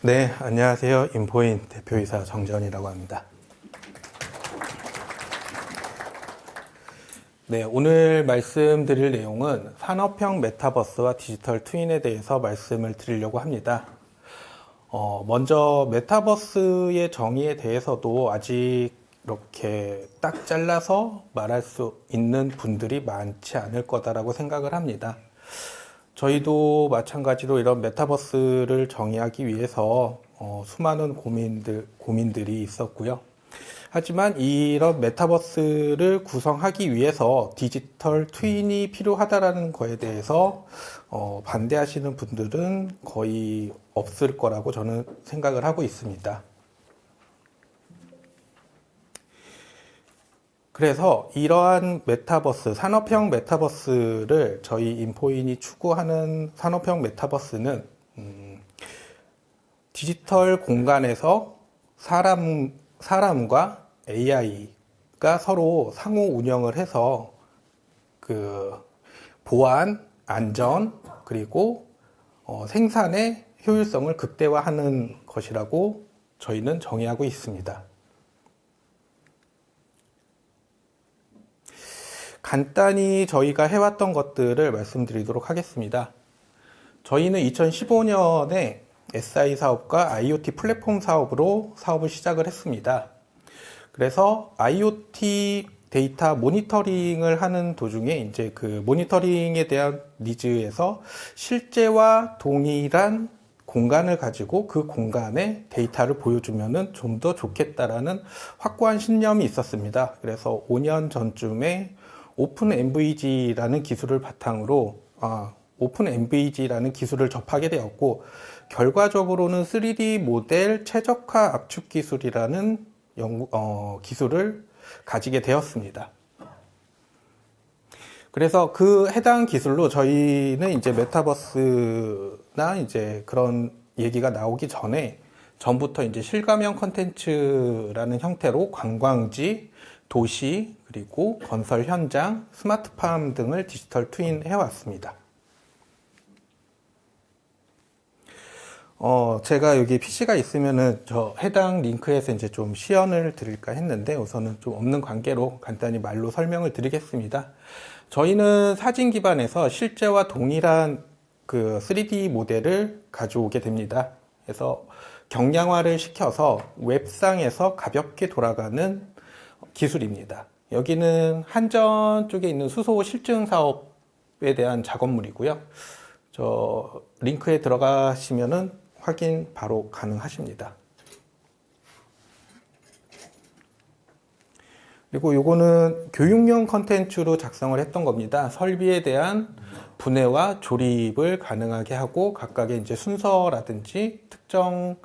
네, 안녕하세요. 인포인 대표이사 정재원이라고 합니다. 네, 오늘 말씀드릴 내용은 산업형 메타버스와 디지털 트윈에 대해서 말씀을 드리려고 합니다. 먼저 메타버스의 정의에 대해서도 아직 이렇게 딱 잘라서 말할 수 있는 분들이 많지 않을 거다라고 생각을 합니다. 저희도 마찬가지로 이런 메타버스를 정의하기 위해서 수많은 고민들이 있었고요. 하지만 이런 메타버스를 구성하기 위해서 디지털 트윈이 필요하다라는 거에 대해서 반대하시는 분들은 거의 없을 거라고 저는 생각을 하고 있습니다. 그래서 이러한 메타버스, 산업형 메타버스를 저희 인포인이 추구하는 산업형 메타버스는 디지털 공간에서 사람과 AI가 서로 상호 운영을 해서 그 보안, 안전, 그리고 생산의 효율성을 극대화하는 것이라고 저희는 정의하고 있습니다. 간단히 저희가 해왔던 것들을 말씀드리도록 하겠습니다. 저희는 2015년에 SI 사업과 IoT 플랫폼 사업으로 사업을 시작을 했습니다. 그래서 IoT 데이터 모니터링을 하는 도중에 이제 그 모니터링에 대한 니즈에서 실제와 동일한 공간을 가지고 그 공간에 데이터를 보여주면은 좀 더 좋겠다라는 확고한 신념이 있었습니다. 그래서 5년 전쯤에 오픈MVG라는 기술을 바탕으로 오픈MVG라는 기술을 접하게 되었고, 결과적으로는 3D 모델 최적화 압축 기술이라는 기술을 가지게 되었습니다. 그래서 그 해당 기술로 저희는 이제 메타버스나 이제 그런 얘기가 나오기 전부터 이제 실감형 컨텐츠라는 형태로 관광지, 도시, 그리고 건설 현장, 스마트팜 등을 디지털 트윈 해왔습니다. 제가 여기 PC가 있으면은 저 해당 링크에서 이제 좀 시연을 드릴까 했는데 우선은 좀 없는 관계로 간단히 말로 설명을 드리겠습니다. 저희는 사진 기반에서 실제와 동일한 그 3D 모델을 가져오게 됩니다. 그래서 경량화를 시켜서 웹상에서 가볍게 돌아가는 기술입니다. 여기는 한전 쪽에 있는 수소 실증 사업에 대한 작업물이고요. 저 링크에 들어가시면은 확인 바로 가능하십니다. 그리고 요거는 교육용 컨텐츠로 작성을 했던 겁니다. 설비에 대한 분해와 조립을 가능하게 하고 각각의 이제 순서라든지 특정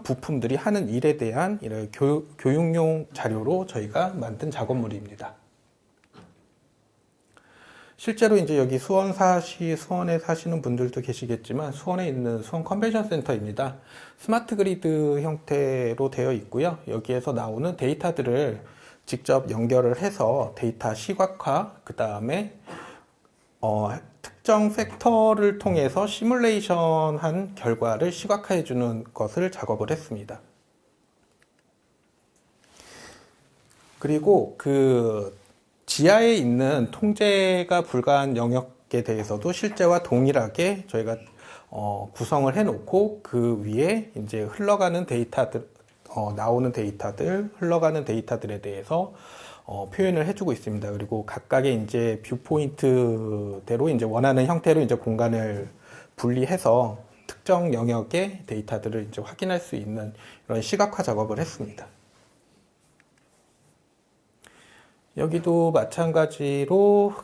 부품들이 하는 일에 대한 이런 교육용 자료로 저희가 만든 작업물입니다. 실제로 이제 여기 수원에 사시는 분들도 계시겠지만 수원에 있는 수원 컨벤션 센터입니다. 스마트 그리드 형태로 되어 있고요. 여기에서 나오는 데이터들을 직접 연결을 해서 데이터 시각화, 그 다음에 특정 팩터를 통해서 시뮬레이션한 결과를 시각화해 주는 것을 작업을 했습니다. 그리고 그 지하에 있는 통제가 불가한 영역에 대해서도 실제와 동일하게 저희가 구성을 해 놓고 그 위에 이제 흘러가는 데이터들, 흘러가는 데이터들에 대해서 표현을 해주고 있습니다. 그리고 각각의 이제 뷰포인트대로 이제 원하는 형태로 이제 공간을 분리해서 특정 영역의 데이터들을 이제 확인할 수 있는 이런 시각화 작업을 했습니다. 여기도 마찬가지로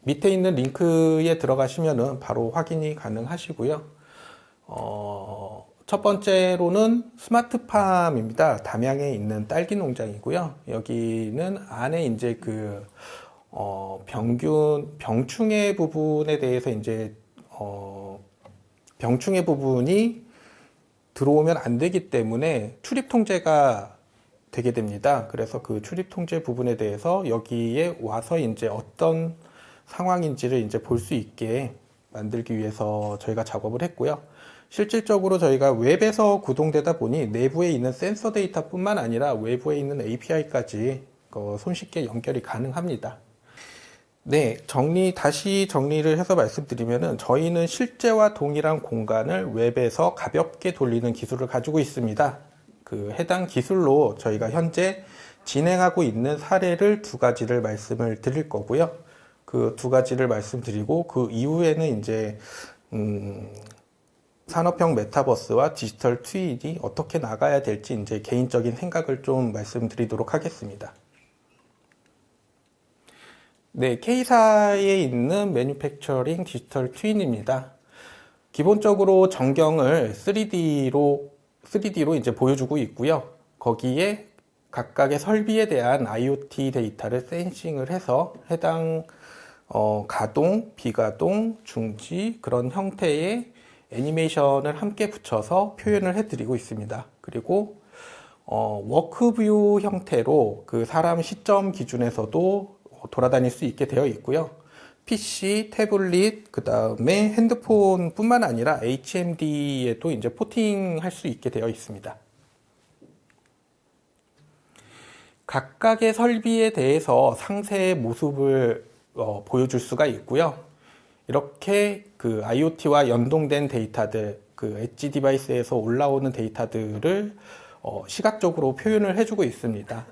밑에 있는 링크에 들어가시면은 바로 확인이 가능하시고요. 첫 번째로는 스마트팜입니다. 담양에 있는 딸기 농장이고요. 여기는 안에 이제 그 병충해 부분에 대해서 이제 병충해 부분이 들어오면 안 되기 때문에 출입 통제가 되게 됩니다. 그래서 그 출입 통제 부분에 대해서 여기에 와서 이제 어떤 상황인지를 이제 볼 수 있게 만들기 위해서 저희가 작업을 했고요. 실질적으로 저희가 웹에서 구동되다 보니 내부에 있는 센서 데이터뿐만 아니라 외부에 있는 API까지 손쉽게 연결이 가능합니다. 네, 다시 정리를 해서 말씀드리면은 저희는 실제와 동일한 공간을 웹에서 가볍게 돌리는 기술을 가지고 있습니다. 그 해당 기술로 저희가 현재 진행하고 있는 사례를 두 가지를 말씀을 드릴 거고요. 그 두 가지를 말씀드리고 그 이후에는 이제 산업형 메타버스와 디지털 트윈이 어떻게 나가야 될지 이제 개인적인 생각을 좀 말씀드리도록 하겠습니다. 네, K사에 있는 매뉴팩처링 디지털 트윈입니다. 기본적으로 전경을 3D로 이제 보여주고 있고요. 거기에 각각의 설비에 대한 IoT 데이터를 센싱을 해서 해당 가동, 비가동, 중지 그런 형태의 애니메이션을 함께 붙여서 표현을 해드리고 있습니다. 그리고 워크뷰 형태로 그 사람 시점 기준에서도 돌아다닐 수 있게 되어 있고요. PC, 태블릿, 그 다음에 핸드폰 뿐만 아니라 HMD에도 이제 포팅할 수 있게 되어 있습니다. 각각의 설비에 대해서 상세의 모습을 보여줄 수가 있고요. 이렇게 그 IoT와 연동된 데이터들, 그 엣지 디바이스에서 올라오는 데이터들을 시각적으로 표현을 해주고 있습니다.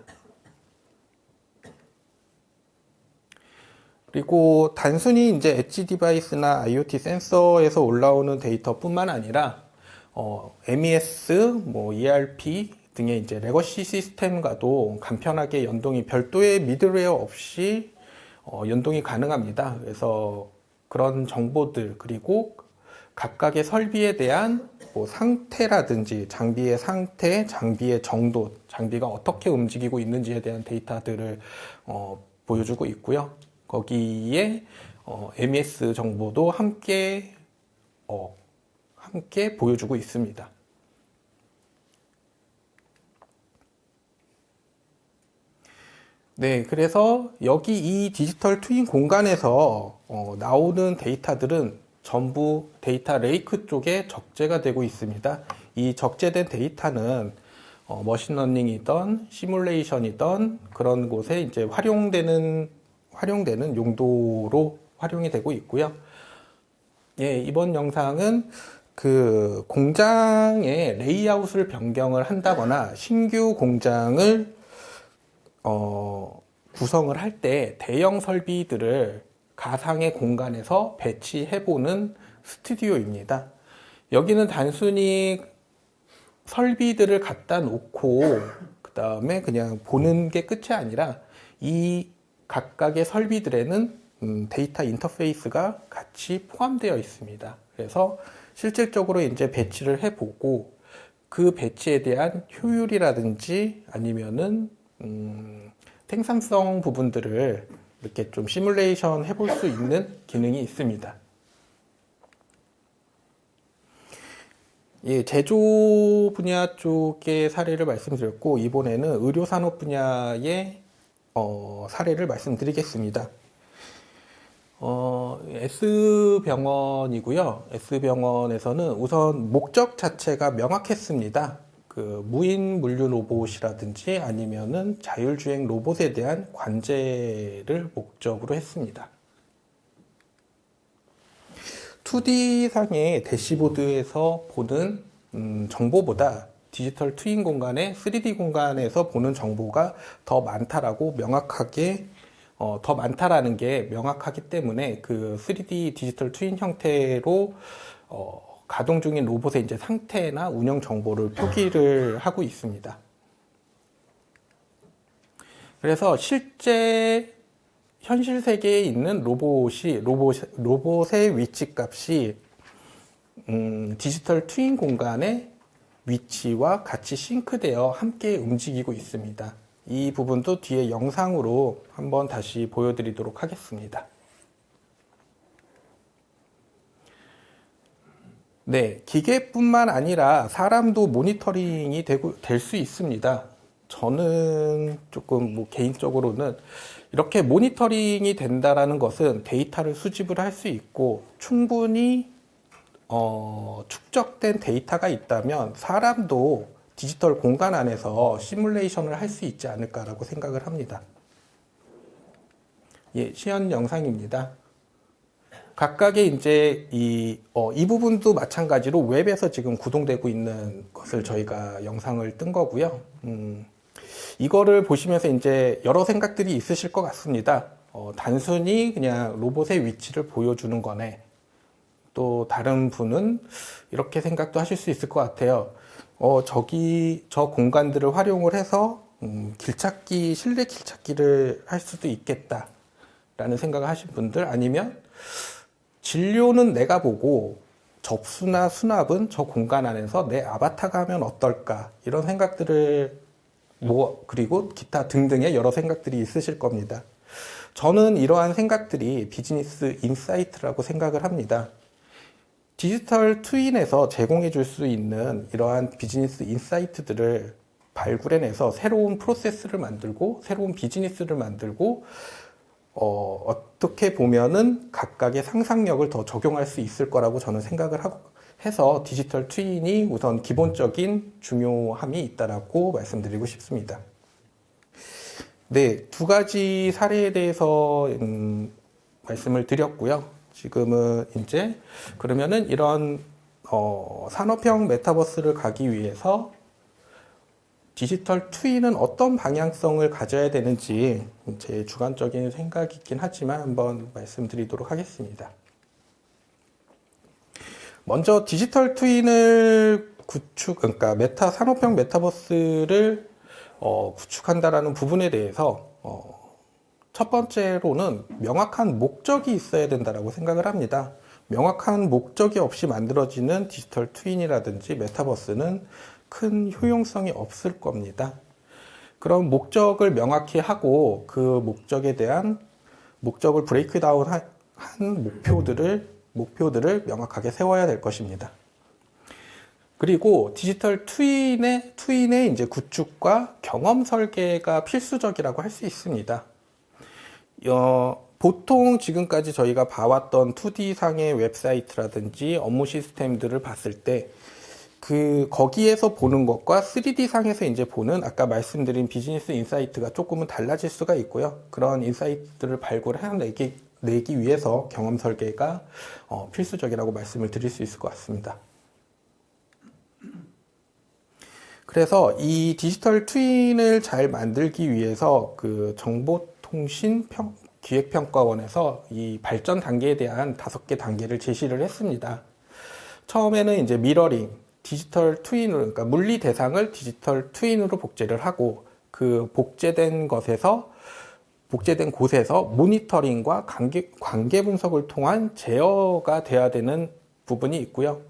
그리고 단순히 이제 엣지 디바이스나 IoT 센서에서 올라오는 데이터뿐만 아니라 MES, ERP 등의 이제 레거시 시스템과도 간편하게 연동이 별도의 미들웨어 없이 연동이 가능합니다. 그래서 그런 정보들 그리고 각각의 설비에 대한 상태라든지 장비의 상태, 장비의 정도, 장비가 어떻게 움직이고 있는지에 대한 데이터들을 보여주고 있고요. 거기에 MES 정보도 함께 보여주고 있습니다. 네, 그래서 여기 이 디지털 트윈 공간에서 나오는 데이터들은 전부 데이터 레이크 쪽에 적재가 되고 있습니다. 이 적재된 데이터는 머신러닝이든 시뮬레이션이든 그런 곳에 이제 활용되는 용도로 활용이 되고 있고요. 예, 이번 영상은 그 공장의 레이아웃을 변경을 한다거나 신규 공장을 구성을 할 때 대형 설비들을 가상의 공간에서 배치해보는 스튜디오입니다. 여기는 단순히 설비들을 갖다 놓고 그 다음에 그냥 보는 게 끝이 아니라 이 각각의 설비들에는 데이터 인터페이스가 같이 포함되어 있습니다. 그래서 실질적으로 이제 배치를 해보고 그 배치에 대한 효율이라든지 아니면은 생산성 부분들을 이렇게 좀 시뮬레이션 해볼 수 있는 기능이 있습니다. 예, 제조 분야 쪽의 사례를 말씀드렸고 이번에는 의료산업 분야의 사례를 말씀드리겠습니다. S병원이고요. S병원에서는 우선 목적 자체가 명확했습니다. 그 무인 물류 로봇이라든지 아니면은 자율주행 로봇에 대한 관제를 목적으로 했습니다. 2D상의 대시보드에서 보는 정보보다 디지털 트윈 공간의 3D 공간에서 보는 정보가 더 많다라는 게 명확하기 때문에 그 3D 디지털 트윈 형태로 가동 중인 로봇의 이제 상태나 운영 정보를 표기를 하고 있습니다. 그래서 실제 현실 세계에 있는 로봇의 위치 값이 디지털 트윈 공간의 위치와 같이 싱크되어 함께 움직이고 있습니다. 이 부분도 뒤에 영상으로 한번 다시 보여드리도록 하겠습니다. 네, 기계뿐만 아니라 사람도 모니터링이 될 수 있습니다. 저는 조금 개인적으로는 이렇게 모니터링이 된다라는 것은 데이터를 수집을 할 수 있고 충분히 축적된 데이터가 있다면 사람도 디지털 공간 안에서 시뮬레이션을 할 수 있지 않을까라고 생각을 합니다. 예, 시연 영상입니다. 각각의 이제 이 부분도 마찬가지로 웹에서 지금 구동되고 있는 것을 저희가 영상을 뜬 거고요. 이거를 보시면서 이제 여러 생각들이 있으실 것 같습니다. 단순히 그냥 로봇의 위치를 보여주는 거네. 또 다른 분은 이렇게 생각도 하실 수 있을 것 같아요. 저 공간들을 활용을 해서 길찾기, 실내 길찾기를 할 수도 있겠다 라는 생각을 하신 분들, 아니면 진료는 내가 보고 접수나 수납은 저 공간 안에서 내 아바타가 하면 어떨까, 이런 생각들을 그리고 기타 등등의 여러 생각들이 있으실 겁니다. 저는 이러한 생각들이 비즈니스 인사이트라고 생각을 합니다. 디지털 트윈에서 제공해 줄 수 있는 이러한 비즈니스 인사이트들을 발굴해내서 새로운 프로세스를 만들고 새로운 비즈니스를 만들고 어떻게 보면은 각각의 상상력을 더 적용할 수 있을 거라고 저는 생각을 해서 디지털 트윈이 우선 기본적인 중요함이 있다라고 말씀드리고 싶습니다. 네, 두 가지 사례에 대해서 말씀을 드렸고요. 지금은 이제 그러면은 이런 산업형 메타버스를 가기 위해서 디지털 트윈은 어떤 방향성을 가져야 되는지 제 주관적인 생각이긴 하지만 한번 말씀드리도록 하겠습니다. 먼저 디지털 트윈을 그러니까 산업형 메타버스를 구축한다라는 부분에 대해서 첫 번째로는 명확한 목적이 있어야 된다고 생각을 합니다. 명확한 목적이 없이 만들어지는 디지털 트윈이라든지 메타버스는 큰 효용성이 없을 겁니다. 그럼 목적을 명확히 하고 그 목적에 대한 목적을 브레이크 다운 한 목표들을 명확하게 세워야 될 것입니다. 그리고 디지털 트윈의 이제 구축과 경험 설계가 필수적이라고 할 수 있습니다. 보통 지금까지 저희가 봐왔던 2D상의 웹사이트라든지 업무 시스템들을 봤을 때 거기에서 보는 것과 3D상에서 이제 보는 아까 말씀드린 비즈니스 인사이트가 조금은 달라질 수가 있고요. 그런 인사이트들을 발굴해내기 위해서 경험 설계가 필수적이라고 말씀을 드릴 수 있을 것 같습니다. 그래서 이 디지털 트윈을 잘 만들기 위해서 정보통신 기획평가원에서 이 발전 단계에 대한 5개 단계를 제시를 했습니다. 처음에는 이제 미러링, 디지털 트윈으로, 그러니까 물리 대상을 디지털 트윈으로 복제를 하고 그 복제된 곳에서 모니터링과 관계 분석을 통한 제어가 돼야 되는 부분이 있고요.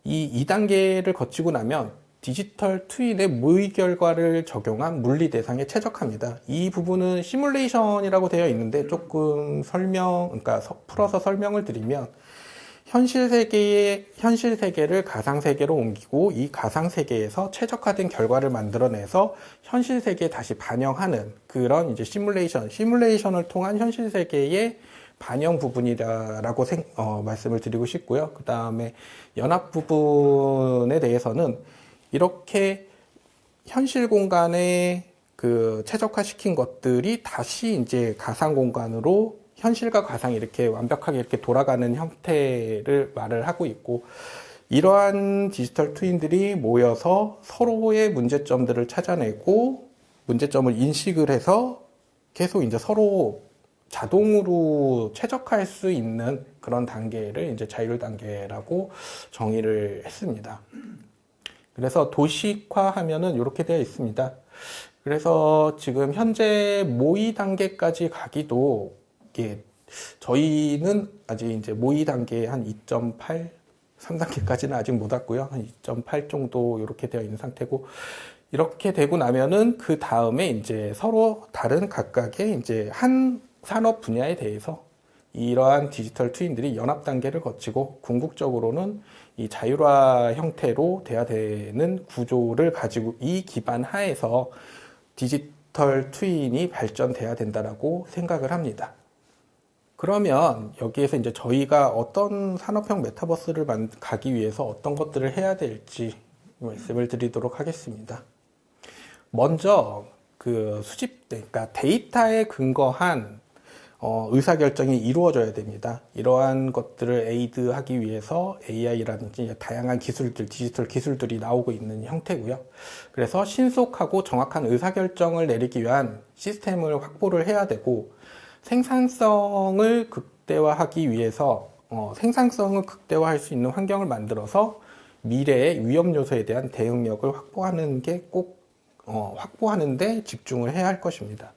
이 2단계를 거치고 나면 디지털 트윈의 모의 결과를 적용한 물리 대상에 최적화합니다. 이 부분은 시뮬레이션이라고 되어 있는데 조금 풀어서 설명을 드리면 현실 세계를 가상 세계로 옮기고 이 가상 세계에서 최적화된 결과를 만들어내서 현실 세계에 다시 반영하는 그런 이제 시뮬레이션을 통한 현실 세계의 반영 부분이라고 말씀을 드리고 싶고요. 그 다음에 연합 부분에 대해서는 이렇게 현실 공간에 최적화시킨 것들이 다시 이제 가상 공간으로 현실과 가상이 이렇게 완벽하게 이렇게 돌아가는 형태를 말을 하고 있고, 이러한 디지털 트윈들이 모여서 서로의 문제점들을 찾아내고 문제점을 인식을 해서 계속 이제 서로 자동으로 최적화할 수 있는 그런 단계를 이제 자율 단계라고 정의를 했습니다. 그래서 도식화하면은 이렇게 되어 있습니다. 그래서 지금 현재 모의 단계까지 가기도 저희는 아직 이제 모의 단계 한 2.8, 3단계까지는 아직 못 왔고요. 한 2.8 정도 이렇게 되어 있는 상태고, 이렇게 되고 나면은 그 다음에 이제 서로 다른 각각의 이제 한 산업 분야에 대해서 이러한 디지털 트윈들이 연합 단계를 거치고 궁극적으로는 이 자율화 형태로 돼야 되는 구조를 가지고 이 기반 하에서 디지털 트윈이 발전돼야 된다라고 생각을 합니다. 그러면 여기에서 이제 저희가 어떤 산업형 메타버스를 가기 위해서 어떤 것들을 해야 될지 말씀을 드리도록 하겠습니다. 먼저 그 그러니까 데이터에 근거한 의사결정이 이루어져야 됩니다. 이러한 것들을 에이드하기 위해서 AI라든지 다양한 기술들, 디지털 기술들이 나오고 있는 형태고요. 그래서 신속하고 정확한 의사결정을 내리기 위한 시스템을 확보를 해야 되고, 생산성을 극대화하기 위해서 생산성을 극대화할 수 있는 환경을 만들어서 미래의 위험 요소에 대한 대응력을 확보하는 게 꼭 확보하는 데 집중을 해야 할 것입니다.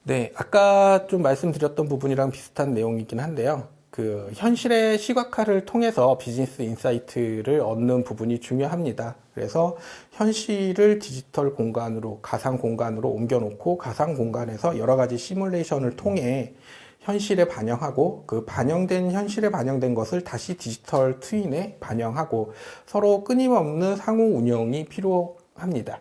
네, 아까 좀 말씀드렸던 부분이랑 비슷한 내용이긴 한데요. 그 현실의 시각화를 통해서 비즈니스 인사이트를 얻는 부분이 중요합니다. 그래서 현실을 디지털 공간으로, 가상 공간으로 옮겨놓고 가상 공간에서 여러 가지 시뮬레이션을 통해 현실에 반영하고, 그 현실에 반영된 것을 다시 디지털 트윈에 반영하고 서로 끊임없는 상호 운영이 필요합니다.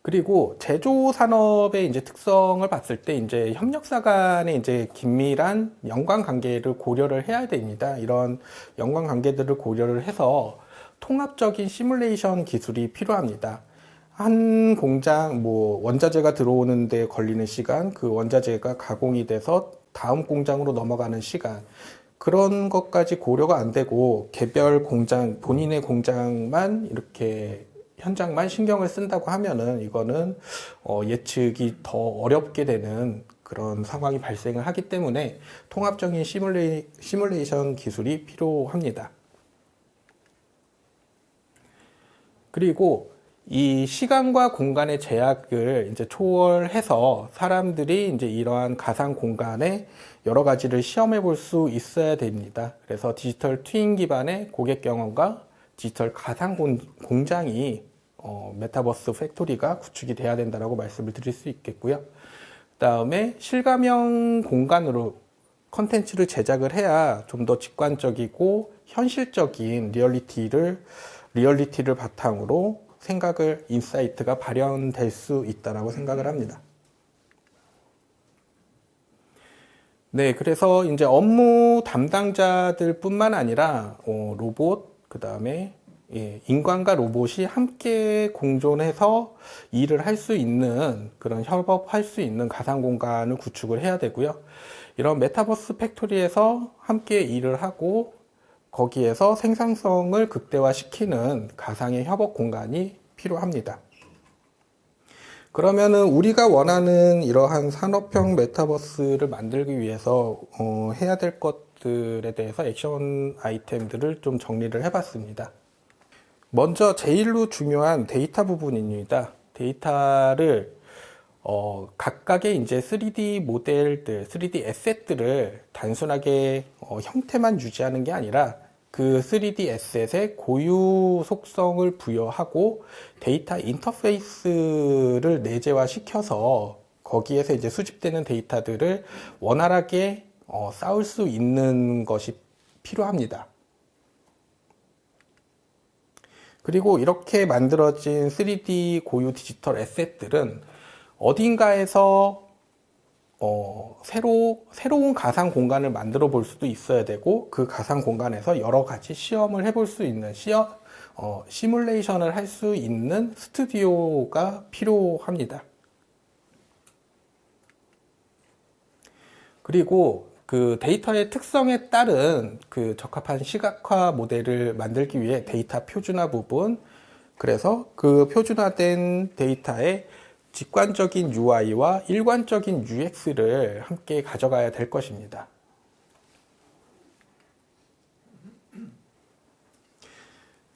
그리고 제조 산업의 이제 특성을 봤을 때 이제 협력사 간의 이제 긴밀한 연관 관계를 고려를 해야 됩니다. 이런 연관 관계들을 고려를 해서 통합적인 시뮬레이션 기술이 필요합니다. 한 공장, 원자재가 들어오는데 걸리는 시간, 그 원자재가 가공이 돼서 다음 공장으로 넘어가는 시간, 그런 것까지 고려가 안 되고 개별 공장, 본인의 공장만 이렇게 현장만 신경을 쓴다고 하면은 이거는 예측이 더 어렵게 되는 그런 상황이 발생을 하기 때문에 통합적인 시뮬레이션 기술이 필요합니다. 그리고 이 시간과 공간의 제약을 이제 초월해서 사람들이 이제 이러한 가상 공간에 여러 가지를 시험해 볼 수 있어야 됩니다. 그래서 디지털 트윈 기반의 고객 경험과 디지털 가상 공장이 메타버스 팩토리가 구축이 돼야 된다라고 말씀을 드릴 수 있겠고요. 그 다음에 실감형 공간으로 컨텐츠를 제작을 해야 좀 더 직관적이고 현실적인 리얼리티를 바탕으로 인사이트가 발현될 수 있다라고 생각을 합니다. 네, 그래서 이제 업무 담당자들 뿐만 아니라 로봇, 그 다음에 인간과 로봇이 함께 공존해서 일을 할 수 있는, 그런 협업할 수 있는 가상 공간을 구축을 해야 되고요. 이런 메타버스 팩토리에서 함께 일을 하고 거기에서 생산성을 극대화시키는 가상의 협업 공간이 필요합니다. 그러면은 우리가 원하는 이러한 산업형 메타버스를 만들기 위해서 해야 될 것들에 대해서 액션 아이템들을 좀 정리를 해봤습니다. 먼저 제일로 중요한 데이터 부분입니다. 데이터를 각각의 이제 3D 모델들, 3D 에셋들을 단순하게 형태만 유지하는 게 아니라 그 3D 에셋의 고유 속성을 부여하고 데이터 인터페이스를 내재화시켜서 거기에서 이제 수집되는 데이터들을 원활하게 쌓을 수 있는 것이 필요합니다. 그리고 이렇게 만들어진 3D 고유 디지털 에셋들은 어딘가에서 새로운 가상 공간을 만들어 볼 수도 있어야 되고, 그 가상 공간에서 여러 가지 시험을 해볼 수 있는 시뮬레이션을 할 수 있는 스튜디오가 필요합니다. 그리고 그 데이터의 특성에 따른 그 적합한 시각화 모델을 만들기 위해 데이터 표준화 부분, 그래서 그 표준화된 데이터의 직관적인 UI와 일관적인 UX를 함께 가져가야 될 것입니다.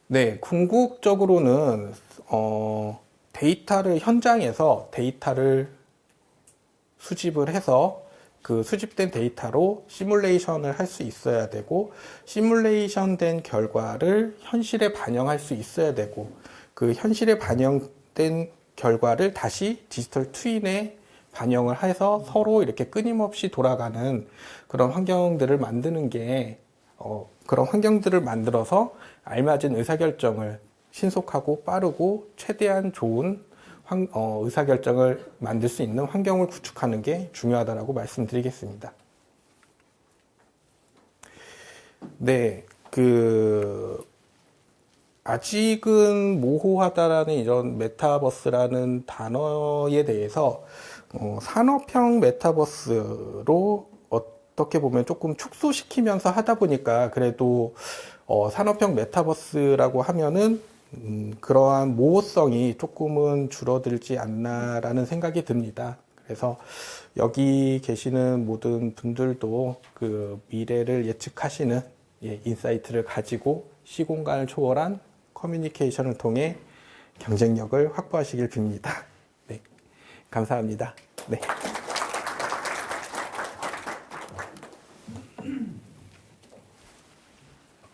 네, 궁극적으로는 현장에서 데이터를 수집을 해서 그 수집된 데이터로 시뮬레이션을 할 수 있어야 되고, 시뮬레이션 된 결과를 현실에 반영할 수 있어야 되고, 그 현실에 반영된 결과를 다시 디지털 트윈에 반영을 해서 서로 이렇게 끊임없이 돌아가는 그런 환경들을 만드는 게 그런 환경들을 만들어서 알맞은 의사결정을 신속하고 빠르고 최대한 좋은 의사결정을 만들 수 있는 환경을 구축하는 게 중요하다고 말씀드리겠습니다. 네, 아직은 모호하다라는 이런 메타버스라는 단어에 대해서 산업형 메타버스로 어떻게 보면 조금 축소시키면서 하다 보니까 그래도 산업형 메타버스라고 하면은 그러한 모호성이 조금은 줄어들지 않나라는 생각이 듭니다. 그래서 여기 계시는 모든 분들도 그 미래를 예측하시는 인사이트를 가지고 시공간을 초월한 커뮤니케이션을 통해 경쟁력을 확보하시길 빕니다. 네, 감사합니다. 네.